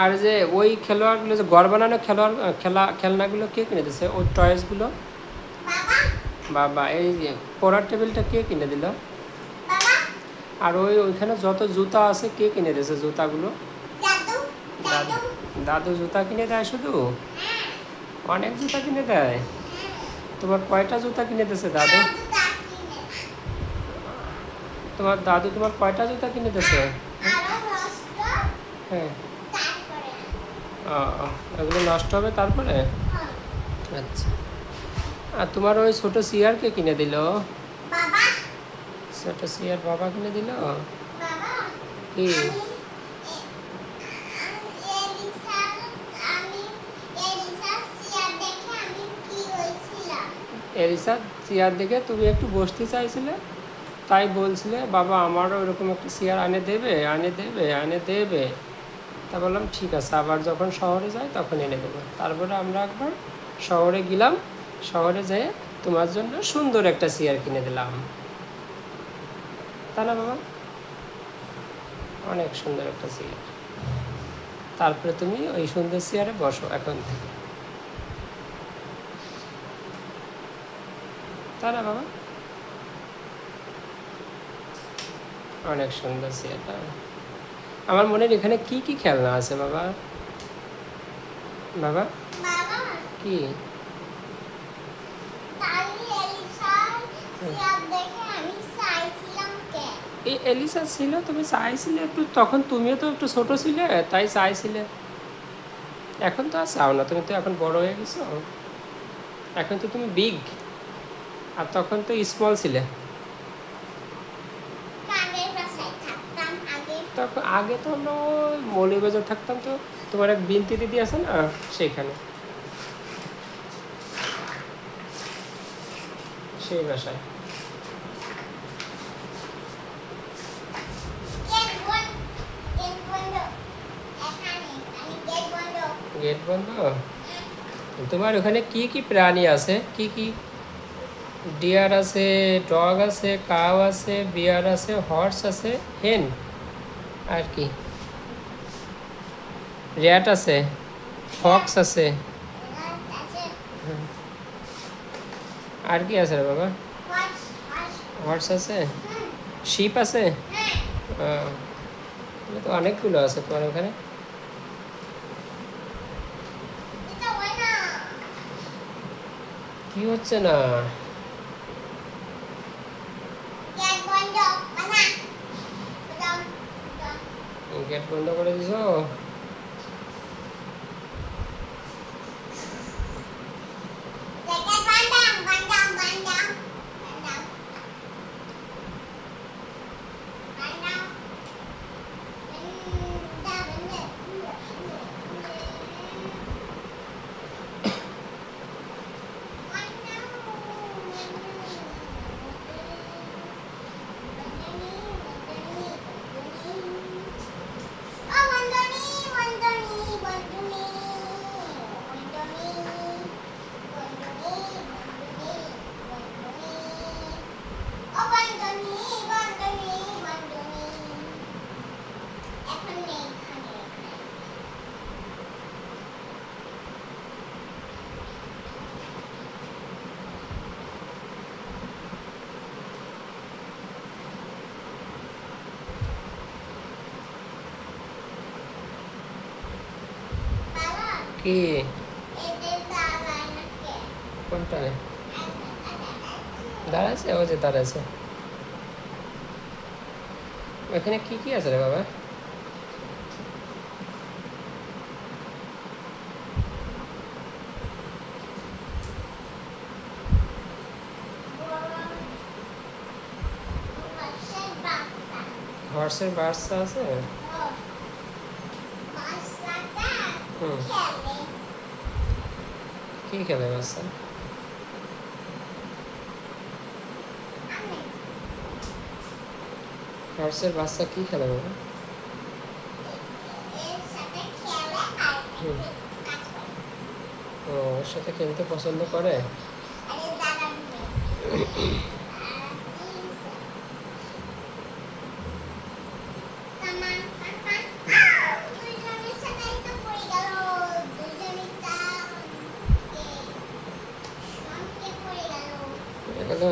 আর যে ওই খেলোয়াড়গুলো যে ঘর বানানো খেলনাগুলো কে কিনে দিছে, ওই টয়েসগুলো? বাবা। এই যে পড়ার টেবিলটা কে কিনে দিল? আর ওইখানে যত জুতা আছে কে কিনে দিয়েছে জুতাগুলো? দাদু। দাদু জুতা কিনে দেয় শুধু? অনেক জুতা কিনে দেয়। তোমার কয়টা জুতা কিনে দিয়েছে দাদু? তোমার দাদু তোমার কয়টা জুতা কিনে দিয়েছে? হ্যাঁ। এগুলো নষ্ট হবে তারপরে? আচ্ছা। আর তোমার ওই ছোট চেয়ার কে কিনে দিল? ছোট চেয়ার বাবা কিনে দিল? কি? এলিসা চেয়ার দেখে তুমি একটু বসতে চাইছিলে, তাই বলছিলে বাবা আমারও এরকম একটা চেয়ার আনে দেবে। তা বললাম ঠিক আছে, আবার যখন শহরে যাই তখন এনে দেবো। তারপরে আমরা একবার শহরে গেলাম, শহরে যেয়ে তোমার জন্য সুন্দর একটা চেয়ার কিনে দিলাম, তা না বাবা? অনেক সুন্দর একটা চেয়ার। তারপরে তুমি ওই সুন্দর চেয়ারে বসো এখন থেকে, তা না বাবা? অনেক সুন্দর চেয়ারটা। আমার মনের এখানে কি কি খেলনা আছে বাবা? বাবা কি? এই এলিসা ছিল, তুমি চাইছিলে একটু, তখন তুমিও তো একটু ছোট ছিলে, তাই চাইছিলে। এখন তো আর চাও না, তুমি তো এখন বড় হয়ে গেছো, এখন তো তুমি বিগ, আর তখন তো স্মল ছিলে। তখন আগে তো আমরা মৌলভীবাজার থাকতাম, তো তোমার এক বিনতি দিদি আছে না, সেইখানে, সেই বাসায়। গেট বন্ধ? তোমার ওখানে কি কি প্রাণী আছে? কি কি? ডিয়ার আছে, ডগ আছে, কাউ আছে, বিয়ার আছে, হর্স আছে, হেন, আর কি? র্যাট আছে, ফক্স আছে, আর কি আছে রে বাবা? হর্স আছে, শিপ আছে, তো অনেকগুলো আছে তোমার ওখানে। কি হচ্ছে না? গেট বন্ধ করে দিছো? কি? কোনটা দাঁড়াচ্ছে? ও যে দাঁড়াচ্ছে। এখানে কি কি আছে রে বাবা? হর্সের বাচ্চা আছে? কি খেলে বাচ্চা? হর্সের বাচ্চা কি খেলে বাবা? ও, ওর সাথে খেলতে পছন্দ করে? গেল।